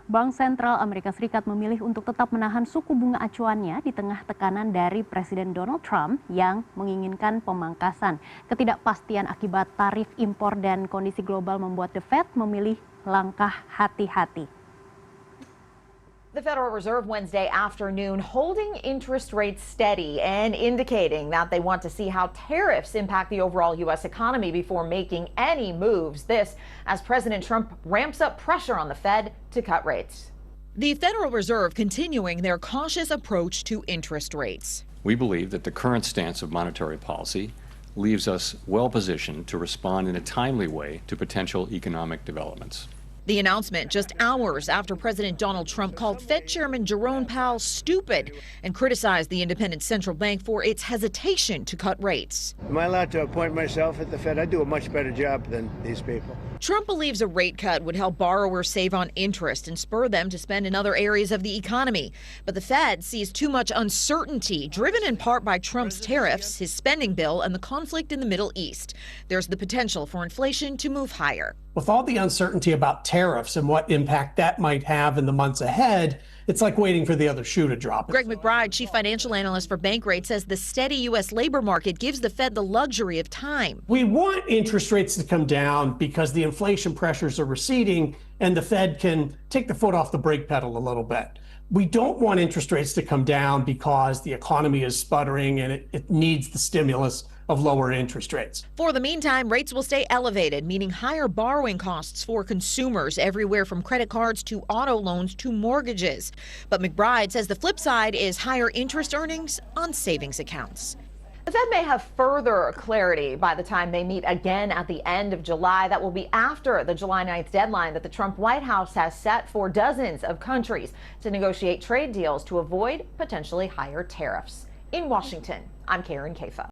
Bank Sentral Amerika Serikat memilih untuk tetap menahan suku bunga acuannya di tengah tekanan dari Presiden Donald Trump yang menginginkan pemangkasan. Ketidakpastian akibat tarif impor dan kondisi global membuat The Fed memilih langkah hati-hati. The Federal Reserve Wednesday afternoon holding interest rates steady and indicating that they want to see how tariffs impact the overall U.S. economy before making any moves. This as President Trump ramps up pressure on the Fed to cut rates. The Federal Reserve continuing their cautious approach to interest rates. We believe that the current stance of monetary policy leaves us well positioned to respond in a timely way to potential economic developments. The announcement just hours after President Donald Trump called Fed Chairman Jerome Powell stupid and criticized the independent central bank for its hesitation to cut rates. Am I allowed to appoint myself at the Fed? I do a much better job than these people. Trump believes a rate cut would help borrowers save on interest and spur them to spend in other areas of the economy. But the Fed sees too much uncertainty, driven in part by Trump's tariffs, his spending bill, and the conflict in the Middle East. There's the potential for inflation to move higher. With all the uncertainty about tariffs and what impact that might have in the months ahead, it's like waiting for the other shoe to drop. Greg McBride, chief financial analyst for Bankrate, says the steady U.S. labor market gives the Fed the luxury of time. We want interest rates to come down because the inflation pressures are receding and the Fed can take the foot off the brake pedal a little bit. We don't want interest rates to come down because the economy is sputtering and it needs the stimulus of lower interest rates. For the meantime, rates will stay elevated, meaning higher borrowing costs for consumers everywhere from credit cards to auto loans to mortgages. But McBride says the flip side is higher interest earnings on savings accounts. The Fed may have further clarity by the time they meet again at the end of July. That will be after the July 9th deadline that the Trump White House has set for dozens of countries to negotiate trade deals to avoid potentially higher tariffs. In Washington, I'm Karen Kafa.